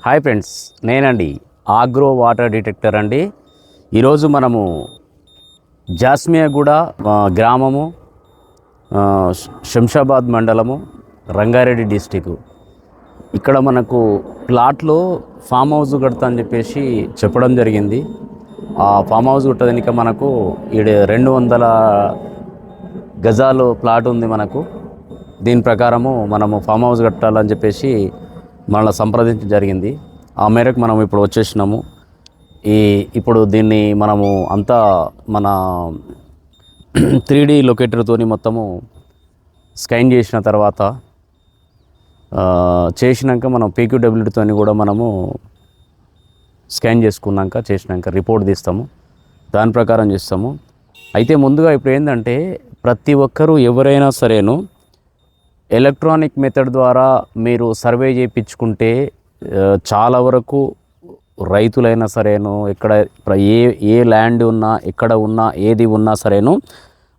Hi friends, నేనండి agro water detector అండి. ఈరోజు మనము జాస్మియాగూడ గ్రామము, శంషాబాద్ మండలము, రంగారెడ్డి డిస్టిక్. ఇక్కడ మనకు ప్లాట్లో ఫామ్ హౌస్ కడతా అని చెప్పేసి చెప్పడం జరిగింది. ఆ ఫామ్ హౌస్ కట్టడానికి మనకు 200 గజాలు ప్లాట్ ఉంది మనకు. దీని ప్రకారము మనము ఫామ్ హౌస్ కట్టాలని చెప్పేసి మనల్ని సంప్రదించడం జరిగింది. ఆ మేరకు మనం ఇప్పుడు వచ్చేసినాము. ఇప్పుడు దీన్ని మనము అంతా మన 3D లొకేటర్తోని మొత్తము స్కాన్ చేసిన తర్వాత చేసినాక మనం PQWతోని కూడా మనము స్కాన్ చేసినాక రిపోర్ట్ తీస్తాము. దాని ప్రకారం చేస్తాము. అయితే ముందుగా ఇప్పుడు ఏంటంటే ప్రతి ఒక్కరూ ఎవరైనా సరేను ఎలక్ట్రానిక్ మెథడ్ ద్వారా మీరు సర్వే చేయించుకుంటే చాలా వరకు రైతులైనా సరేను, ఎక్కడ ఏ ల్యాండ్ ఉన్నా, ఎక్కడ ఉన్నా, ఏది ఉన్నా సరేను,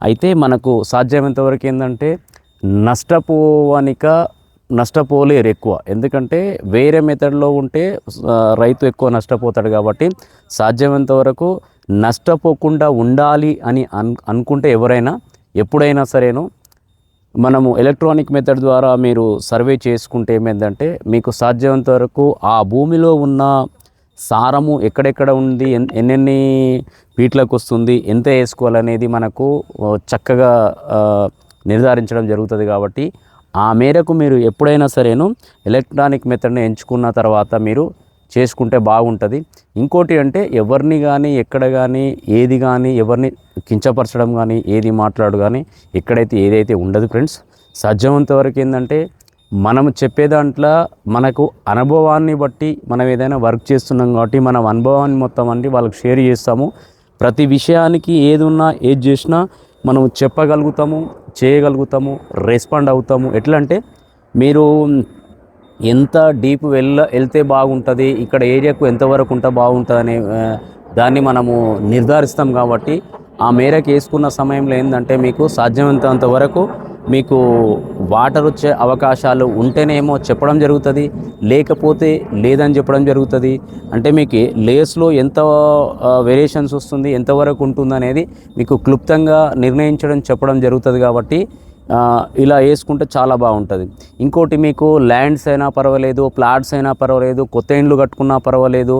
అయితే మనకు సాధ్యమైనంతవరకు ఏంటంటే నష్టపోలేరు ఎక్కువ. ఎందుకంటే వేరే మెథడ్లో ఉంటే రైతు ఎక్కువ నష్టపోతాడు. కాబట్టి సాధ్యమైనంత వరకు నష్టపోకుండా ఉండాలి అని అనుకుంటే ఎవరైనా ఎప్పుడైనా సరేను మనము ఎలక్ట్రానిక్ మెథడ్ ద్వారా మీరు సర్వే చేసుకుంటే ఏమైందంటే మీకు సాధ్యమైనంత వరకు ఆ భూమిలో ఉన్న సారము ఎక్కడెక్కడ ఉంది, ఎన్నెన్ని ఫీట్లకు వస్తుంది, ఎంత వేసుకోవాలనేది మనకు చక్కగా నిర్ధారించడం జరుగుతుంది. కాబట్టి ఆ మేరకు మీరు ఎప్పుడైనా సరేను ఎలక్ట్రానిక్ మెథడ్ని ఎంచుకున్న తర్వాత మీరు చేసుకుంటే బాగుంటుంది. ఇంకోటి అంటే ఎవరిని కానీ, ఎక్కడ కానీ, ఏది కానీ, ఎవరిని కించపరచడం కానీ, ఏది మాట్లాడు కానీ ఎక్కడైతే ఏదైతే ఉండదు ఫ్రెండ్స్. సాధ్యమైనంత వరకు ఏంటంటే మనం చెప్పే దాంట్లో మనకు అనుభవాన్ని బట్టి మనం ఏదైనా వర్క్ చేస్తున్నాం కాబట్టి మనం అనుభవాన్ని మొత్తం అంటే వాళ్ళకి షేర్ చేస్తాము. ప్రతి విషయానికి ఏది ఉన్నా ఏది చేసినా మనం చెప్పగలుగుతాము, చేయగలుగుతాము, రెస్పాండ్ అవుతాము. ఎట్లా అంటే మీరు ఎంత డీప్ వెళ్తే బాగుంటుంది, ఇక్కడ ఏరియాకు ఎంతవరకు ఉంటే బాగుంటుంది అనే దాన్ని మనము నిర్ధారిస్తాం. కాబట్టి ఆ మేరకు వేసుకున్న సమయంలో ఏంటంటే మీకు సాధ్యమైనంత వరకు మీకు వాటర్ వచ్చే అవకాశాలు ఉంటేనేమో చెప్పడం జరుగుతుంది, లేకపోతే లేదని చెప్పడం జరుగుతుంది. అంటే మీకు లేయర్స్లో ఎంత వేరియేషన్స్ వస్తుంది, ఎంతవరకు ఉంటుంది అనేది మీకు క్లుప్తంగా నిర్ణయించడం చెప్పడం జరుగుతుంది. కాబట్టి ఇలా వేసుకుంటే చాలా బాగుంటుంది. ఇంకోటి మీకు ల్యాండ్స్ అయినా పర్వాలేదు, ప్లాట్స్ అయినా పర్వాలేదు, కొత్త ఇండ్లు కట్టుకున్నా పర్వాలేదు,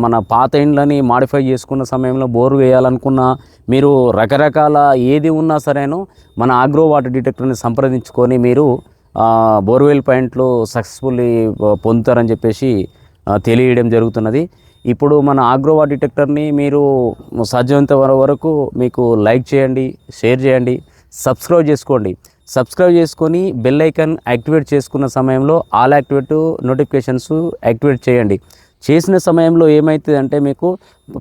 మన పాత ఇండ్లని మాడిఫై చేసుకున్న సమయంలో బోరు వేయాలనుకున్నా, మీరు రకరకాల ఏది ఉన్నా సరేను మన ఆగ్రో వాటర్ డిటెక్టర్ని సంప్రదించుకొని మీరు బోర్వెల్ పాయింట్లు సక్సెస్ఫుల్లీ పొందుతారని చెప్పేసి తెలియడం జరుగుతున్నది. ఇప్పుడు మన ఆగ్రో వాటర్ డిటెక్టర్ని మీరు సాధ్యమైనంత వరకు మీకు లైక్ చేయండి, షేర్ చేయండి, సబ్స్క్రైబ్ చేసుకొని బెల్ ఐకాన్ యాక్టివేట్ చేసుకున్న సమయంలో ఆల్ నోటిఫికేషన్స్ యాక్టివేట్ చేయండి. చేసిన సమయంలో ఏమవుతుంది అంటే మీకు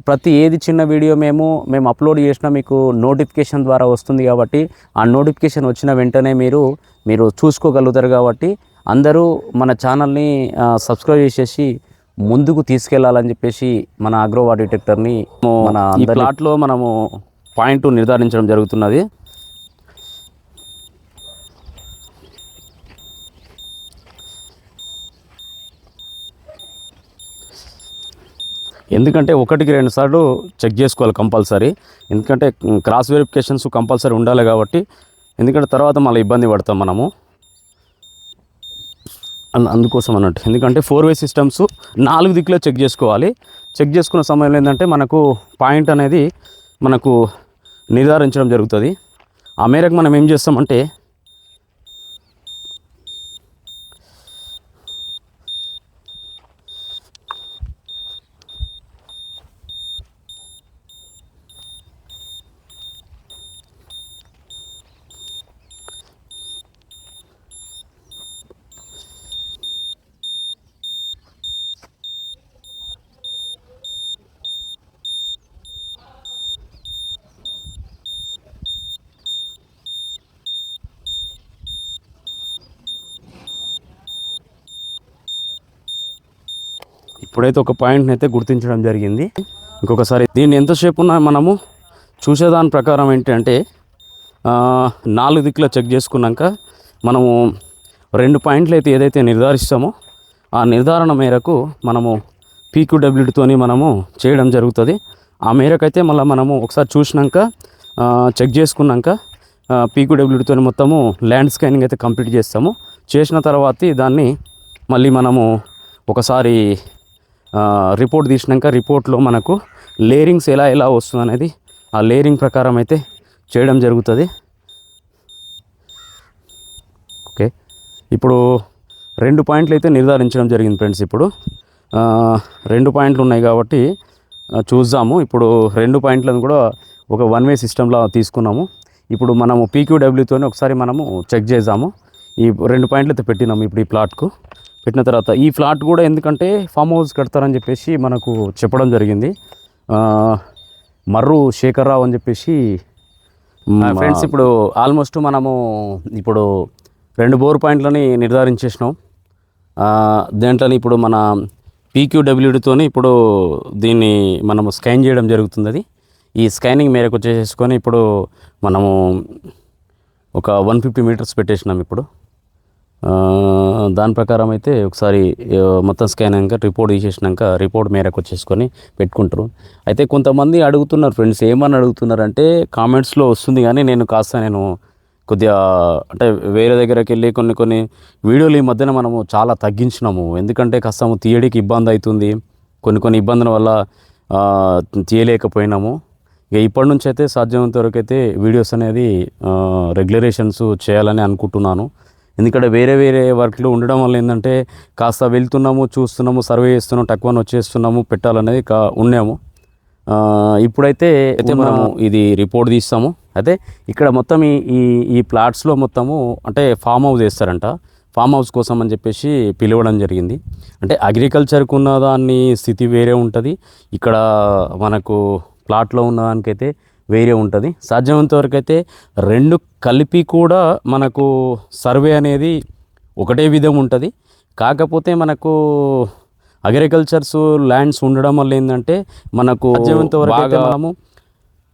ప్రతి ఏది చిన్న వీడియో మేము అప్లోడ్ చేసినా మీకు నోటిఫికేషన్ ద్వారా వస్తుంది. కాబట్టి ఆ నోటిఫికేషన్ వచ్చిన వెంటనే మీరు చూసుకోగలుగుతారు. కాబట్టి అందరూ మన ఛానల్ని సబ్స్క్రైబ్ చేసేసి ముందుకు తీసుకెళ్లాలని చెప్పేసి మన ఆగ్రో వాటర్ డిటెక్టర్ని మన ప్లాట్లో మనము పాయింట్ నిర్ధారించడం జరుగుతున్నది. ఎందుకంటే 1-2 సార్లు చెక్ చేసుకోవాలి కంపల్సరీ. ఎందుకంటే క్రాస్ వెరిఫికేషన్స్ కంపల్సరీ ఉండాలి. కాబట్టి ఎందుకంటే తర్వాత మళ్ళీ ఇబ్బంది పడతాం మనము, అందుకోసం అన్నట్టు. ఎందుకంటే 4-way సిస్టమ్స్ 4 దిక్కులో చెక్ చేసుకోవాలి. చెక్ చేసుకున్న సమయంలో ఏంటంటే మనకు పాయింట్ అనేది మనకు నిర్ధారించడం జరుగుతుంది. ఆ మేరకు మనం ఏం చేస్తామంటే ఇప్పుడైతే ఒక పాయింట్ని అయితే గుర్తించడం జరిగింది. ఇంకొకసారి దీన్ని ఎంతసేపు ఉన్నా మనము చూసేదాని ప్రకారం ఏంటంటే 4 దిక్కులో చెక్ చేసుకున్నాక మనము 2 పాయింట్లు అయితే ఏదైతే నిర్ధారిస్తామో ఆ నిర్ధారణ మేరకు మనము పీక్యూడబ్ల్యూడితోని మనము చేయడం జరుగుతుంది. ఆ మేరకైతే మళ్ళీ మనము ఒకసారి చూసినాక చెక్ చేసుకున్నాక పీక్యూడబ్ల్యూడితో మొత్తము ల్యాండ్ స్కానింగ్ అయితే కంప్లీట్ చేస్తాము. చేసిన తర్వాత దాన్ని మళ్ళీ మనము ఒకసారి రిపోర్ట్ తీసినాక రిపోర్ట్లో మనకు లేరింగ్స్ ఎలా వస్తుంది అనేది ఆ లేరింగ్ ప్రకారం అయితే చేయడం జరుగుతుంది. ఓకే, ఇప్పుడు 2 పాయింట్లు అయితే నిర్ధారించడం జరిగింది ఫ్రెండ్స్. ఇప్పుడు 2 పాయింట్లు ఉన్నాయి కాబట్టి చూద్దాము. ఇప్పుడు 2 పాయింట్లను కూడా ఒక వన్ వే సిస్టంలో తీసుకున్నాము. ఇప్పుడు మనము పీక్యూడబ్ల్యూతో ఒకసారి మనము చెక్ చేద్దాము. ఈ 2 పాయింట్లు అయితే పెట్టినాము ఇప్పుడు ఈ ప్లాట్కు. పెట్టిన తర్వాత ఈ ఫ్లాట్ కూడా ఎందుకంటే ఫామ్ హౌస్ కడతారని చెప్పేసి మనకు చెప్పడం జరిగింది. మర్రు శేఖర్రావు అని చెప్పేసి ఫ్రెండ్స్. ఇప్పుడు ఆల్మోస్ట్ మనము ఇప్పుడు 2 బోర్ పాయింట్లని నిర్ధారించేసినాం. దేంట్లో ఇప్పుడు మన పీక్యూడబ్ల్యూడితో ఇప్పుడు దీన్ని మనము స్కాన్ చేయడం జరుగుతుంది. ఈ స్కానింగ్ మేరకు వచ్చేసుకొని ఇప్పుడు మనము ఒక 150 మీటర్స్ పెట్టేసినాం. ఇప్పుడు దాని ప్రకారం అయితే ఒకసారి మొత్తం స్కాన్ అయ్యాక రిపోర్ట్ తీసేసినాక రిపోర్ట్ మేరకు వచ్చేసుకొని పెట్టుకుంటారు. అయితే కొంతమంది అడుగుతున్నారు ఫ్రెండ్స్, ఏమని అడుగుతున్నారంటే కామెంట్స్లో వస్తుంది కానీ నేను కొద్దిగా అంటే వేరే దగ్గరికి వెళ్ళి కొన్ని వీడియోలు ఈ మధ్యన మనము చాలా తగ్గించినాము. ఎందుకంటే కష్టము తీయడానికి ఇబ్బంది అవుతుంది. కొన్ని ఇబ్బందుల వల్ల తీయలేకపోయినాము. ఇక ఇప్పటి నుంచి అయితే సాధ్యమైనంత వరకు అయితే వీడియోస్ అనేది రెగ్యులరేషన్స్ చేయాలని అనుకుంటున్నాను. ఎందుకంటే వేరే వర్క్లు ఉండడం వల్ల ఏంటంటే కాస్త వెళ్తున్నాము, చూస్తున్నాము, సర్వే చేస్తున్నాము, టక్కువని వచ్చేస్తున్నాము, పెట్టాలనేది ఉన్నాము. ఇప్పుడైతే మనము ఇది రిపోర్ట్ తీస్తాము. అయితే ఇక్కడ మొత్తం ఈ ప్లాట్స్లో మొత్తము అంటే ఫామ్ హౌస్ వేస్తారంట. ఫామ్ హౌస్ కోసం అని చెప్పేసి పిలవడం జరిగింది. అంటే అగ్రికల్చర్కు ఉన్న దాని స్థితి వేరే ఉంటుంది, ఇక్కడ మనకు ప్లాట్లో ఉన్న దానికైతే వేరే ఉంటుంది. సాధ్యమైనంత వరకు అయితే 2 కలిపి కూడా మనకు సర్వే అనేది ఒకటే విధం ఉంటుంది. కాకపోతే మనకు అగ్రికల్చర్స్ ల్యాండ్స్ ఉండడం వల్ల ఏంటంటే మనకు సాధ్యమైనంత వరకు అయితే మనము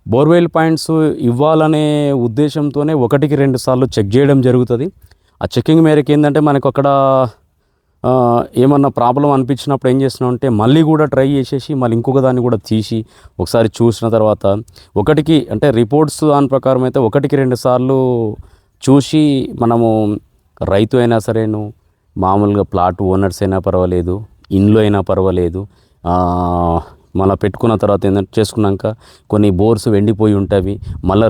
బోర్వెల్ పాయింట్స్ ఇవ్వాలనే ఉద్దేశంతోనే 1కి 2 సార్లు చెక్ చేయడం జరుగుతుంది. ఆ చెక్కింగ్ మేరకు ఏంటంటే మనకు అక్కడ ఏమన్నా ప్రాబ్లం అనిపించినప్పుడు ఏం చేస్తున్నాం అంటే మళ్ళీ కూడా ట్రై చేసేసి మళ్ళీ ఇంకొక దాన్ని కూడా తీసి ఒకసారి చూసిన తర్వాత అంటే రిపోర్ట్స్ దాని ప్రకారం అయితే 1కి 2 సార్లు చూసి మనము రైతు అయినా సరేను, మామూలుగా ప్లాట్ ఓనర్స్ అయినా పర్వాలేదు, ఇండ్లు అయినా పర్వాలేదు, మళ్ళీ పెట్టుకున్న తర్వాత ఏంటంటే చేసుకున్నాక కొన్ని బోర్స్ వెండిపోయి ఉంటాయి, మళ్ళీ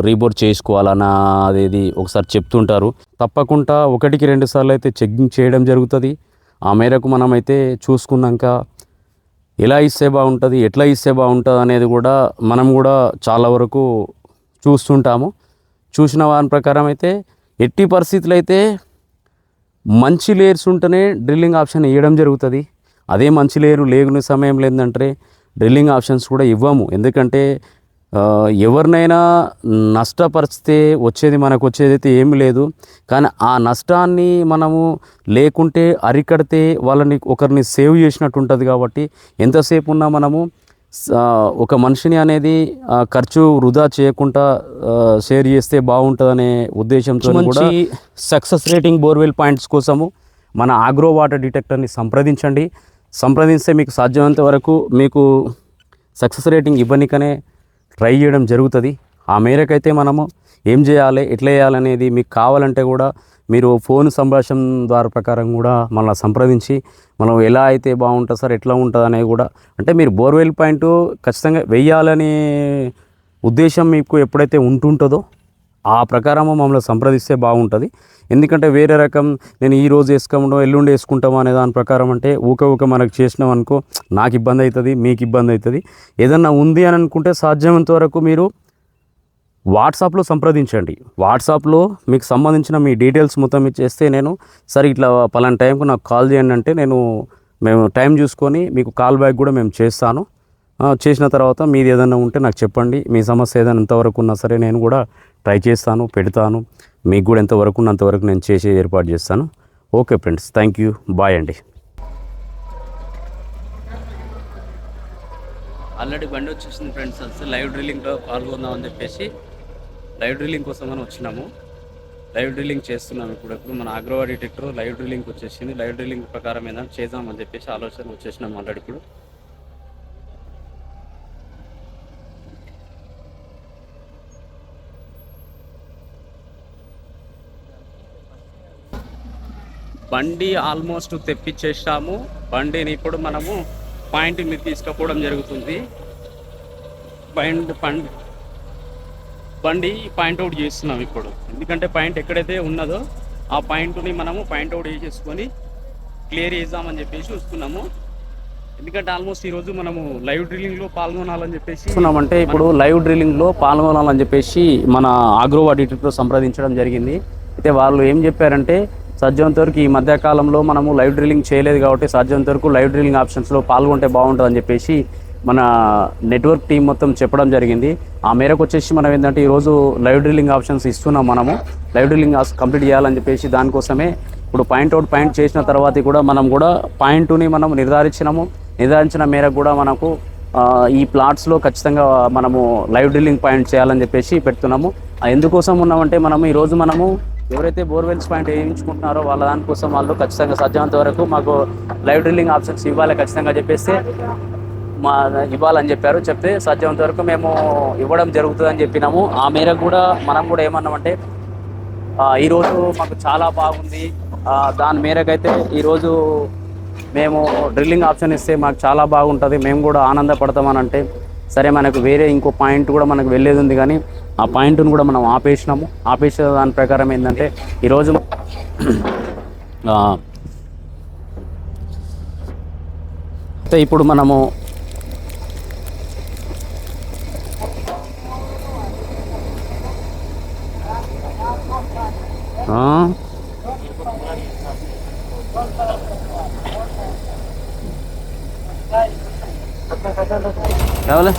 రీబోర్ చేసుకోవాలన్న అదేది ఒకసారి చెప్తుంటారు. తప్పకుండా 1కి 2 సార్లు అయితే చెకింగ్ చేయడం జరుగుతుంది. ఆ మేరకు మనమైతే చూసుకున్నాక ఎలా ఇస్తే బాగుంటుంది, ఎట్లా ఇస్తే బాగుంటుంది అనేది కూడా మనం కూడా చాలా వరకు చూస్తుంటాము. చూసిన వారి ప్రకారం అయితే ఎట్టి పరిస్థితులు అయితే మంచి లేయర్స్ ఉంటేనే డ్రిల్లింగ్ ఆప్షన్ ఇవ్వడం జరుగుతుంది. అదే మంచి లేని సమయంలో ఏంటంటే డ్రిల్లింగ్ ఆప్షన్స్ కూడా ఇవ్వము. ఎందుకంటే ఎవరినైనా నష్టపరిస్తే మనకు వచ్చేది అయితే ఏమి లేదు. కానీ ఆ నష్టాన్ని మనము లేకుంటే అరికడితే ఒకరిని సేవ్ చేసినట్టు ఉంటుంది. కాబట్టి ఎంతసేపు ఉన్నా మనము ఒక మనిషిని అనేది ఖర్చు వృధా చేయకుండా షేర్ చేస్తే బాగుంటుందనే ఉద్దేశంతో కూడా సక్సెస్ రేటింగ్ బోర్వెల్ పాయింట్స్ కోసము మన ఆగ్రో వాటర్ డిటెక్టర్ని సంప్రదిస్తే మీకు సాధ్యమైనంత వరకు మీకు సక్సెస్ రేటింగ్ ఇవ్వనికనే ట్రై చేయడం జరుగుతుంది. ఆ మేరకైతే మనము ఏం చేయాలి, ఎట్లా చేయాలనేది మీకు కావాలంటే కూడా మీరు ఫోన్ సంభాషణ ద్వారా ప్రకారం కూడా మళ్ళీ సంప్రదించి మనం ఎలా అయితే బాగుంటుంది సార్, ఎట్లా ఉంటుంది అనేది కూడా అంటే మీరు బోర్వెల్ పాయింట్ ఖచ్చితంగా వెయ్యాలనే ఉద్దేశం మీకు ఎప్పుడైతే ఉంటుంటుందో ఆ ప్రకారము మమ్మల్ని సంప్రదిస్తే బాగుంటుంది. ఎందుకంటే వేరే రకం నేను ఈరోజు వేసుకోవడం ఎల్లుండి వేసుకుంటాము అనే దాని ప్రకారం అంటే ఊక మనకు చేసినాం అనుకో నాకు ఇబ్బంది అవుతుంది, మీకు ఇబ్బంది అవుతుంది. ఏదన్నా ఉంది అని అనుకుంటే సాధ్యమైనంత వరకు మీరు వాట్సాప్లో సంప్రదించండి. వాట్సాప్లో మీకు సంబంధించిన మీ డీటెయిల్స్ మొత్తం ఇచ్చేస్తే నేను సరే ఇట్లా పలానా టైంకు నాకు కాల్ చేయండి అంటే మేము టైం చూసుకొని మీకు కాల్ బ్యాక్ కూడా మేము చేస్తాను. చేసిన తర్వాత మీది ఏదైనా ఉంటే నాకు చెప్పండి. మీ సమస్య ఏదైనా ఎంతవరకు ఉన్నా సరే నేను కూడా ట్రై చేస్తాను, పెడతాను. మీకు కూడా ఎంతవరకు ఉన్నంతవరకు నేను చేసే ఏర్పాటు చేస్తాను. Okay friends, thank you, bye అండి. ఆల్రెడీ బండి వచ్చేసింది ఫ్రెండ్స్. లైవ్ డ్రిల్లింగ్లో పాల్గొందామని చెప్పేసి లైవ్ డ్రిల్లింగ్ కోసం అని వచ్చినాము. లైవ్ డ్రిల్లింగ్ చేస్తున్నాం. ఇప్పుడు మన అగ్రోవా డిటెక్టర్ లైవ్ డ్రిల్లింగ్ వచ్చేసింది. లైవ్ డ్రిల్లింగ్ ప్రకారం ఏదైనా చేద్దామని చెప్పేసి ఆలోచన వచ్చేసినాం ఆల్రెడీ. ఇప్పుడు బండి ఆల్మోస్ట్ తెప్పించేసాము. బండిని ఇప్పుడు మనము పాయింట్ మీద తీసుకుపోవడం జరుగుతుంది. బండి పాయింట్ అవుట్ చేస్తున్నాం ఇప్పుడు. ఎందుకంటే పాయింట్ ఎక్కడైతే ఉన్నదో ఆ పాయింట్ని మనము పాయింట్ అవుట్ చేసేసుకొని క్లియర్ చేద్దామని చెప్పేసి వస్తున్నాము. ఎందుకంటే ఆల్మోస్ట్ ఈరోజు మనము లైవ్ డ్రిల్లింగ్లో పాల్గొనాలని చెప్పేసి అంటే ఇప్పుడు లైవ్ డ్రిల్లింగ్లో పాల్గొనాలని చెప్పేసి మన అగ్రోవా డిటెక్టర్ సంప్రదించడం జరిగింది. అయితే వాళ్ళు ఏం చెప్పారంటే సాధ్యమంత వరకు ఈ మధ్యకాలంలో మనము లైవ్ డ్రిల్లింగ్ చేయలేదు కాబట్టి సాధ్యమంత వరకు లైవ్ డ్రిల్లింగ్ ఆప్షన్స్లో పాల్గొంటే బాగుంటుందని చెప్పేసి మన నెట్వర్క్ టీం మొత్తం చెప్పడం జరిగింది. ఆ మేరకు వచ్చేసి మనం ఏంటంటే ఈరోజు లైవ్ డ్రిల్లింగ్ ఆప్షన్స్ ఇస్తున్నాం. మనము లైవ్ డ్రిల్లింగ్ కంప్లీట్ చేయాలని చెప్పేసి దానికోసమే ఇప్పుడు పాయింట్ చేసిన తర్వాత కూడా మనం కూడా పాయింట్ని మనం నిర్ధారించిన మేరకు కూడా మనకు ఈ ప్లాట్స్లో ఖచ్చితంగా మనము లైవ్ డ్రిల్లింగ్ పాయింట్ చేయాలని చెప్పేసి పెడుతున్నాము. ఎందుకోసం ఉన్నామంటే మనము ఈరోజు మనము ఎవరైతే బోర్వెల్స్ పాయింట్ వేయించుకుంటున్నారో వాళ్ళ దానికోసం వాళ్ళు ఖచ్చితంగా సాధ్యమంత వరకు మాకు లైవ్ డ్రిల్లింగ్ ఆప్షన్స్ ఇవ్వాలి ఖచ్చితంగా చెప్పేస్తే ఇవ్వాలని చెప్పారు. చెప్తే సాధ్యమంత వరకు మేము ఇవ్వడం జరుగుతుందని చెప్పినాము. ఆ మేరకు కూడా మనం కూడా ఏమన్నామంటే ఈరోజు మాకు చాలా బాగుంది, దాని మేరకు అయితే ఈరోజు మేము డ్రిల్లింగ్ ఆప్షన్ ఇస్తే మాకు చాలా బాగుంటుంది, మేము కూడా ఆనందపడతామని అంటే సరే మనకు వేరే ఇంకో పాయింట్ కూడా మనకు వెళ్ళేది ఉంది కానీ ఆ పాయింట్ను కూడా మనం ఆపేసే దాని ప్రకారం ఏంటంటే ఈరోజు ఇప్పుడు మనము కావాలి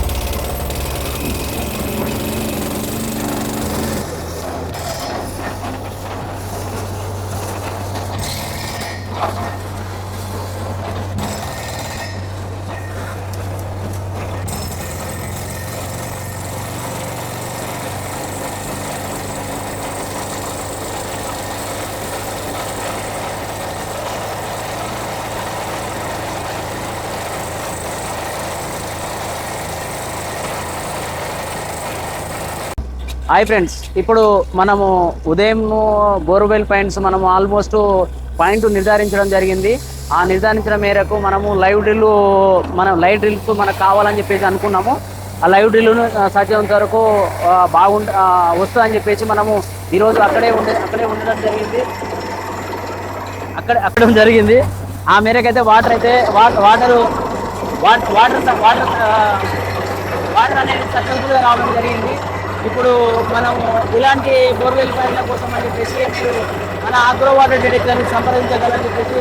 హాయ్ ఫ్రెండ్స్, ఇప్పుడు మనము ఉదయం బోర్వెల్ పాయింట్స్ మనము ఆల్మోస్ట్ పాయింట్ నిర్ధారించడం జరిగింది. ఆ నిర్ధారించిన మేరకు మనము లైవ్ డ్రిల్కు మనకు కావాలని చెప్పేసి అనుకున్నాము. ఆ లైవ్ డ్రిల్ను సాధ్యమంత వరకు వస్తుందని చెప్పేసి మనము ఈరోజు అక్కడే ఉండడం జరిగింది. ఆ మేరకు అయితే వాటర్ అనేది సక్సెస్ఫుల్గా రావడం జరిగింది. ఇప్పుడు మనం ఇలాంటి బోర్వెల్ పాయింట్ల కోసం అని చెప్పేసి మన అగ్రోవా డిటెక్టర్ని సంప్రదించగలని చెప్పేసి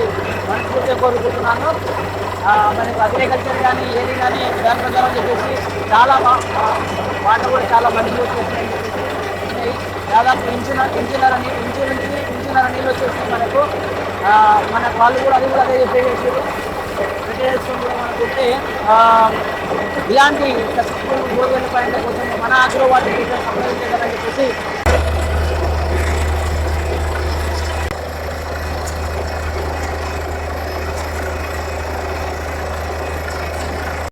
మనస్ఫూర్తిగా కోరుకుంటున్నాను. మనకు అగ్రికల్చర్ కానీ ఏది కానీ దాని ప్రకారం చెప్పేసి చాలా వాటర్ కూడా చాలా మంచిగా వచ్చేస్తున్నాయని చెప్పేసి దాదాపు ఇంచున్నర నీళ్ళు వచ్చేసి మన వాళ్ళు కూడా అదే చెప్పేసి కూడా మనకుంటే ఇలాంటి సక్సెస్ఫుల్ బోర్వెల్ పాయింట్ల కోసం మన అగ్రోవా డిటెక్టర్ సంప్రదించగలని చెప్పేసి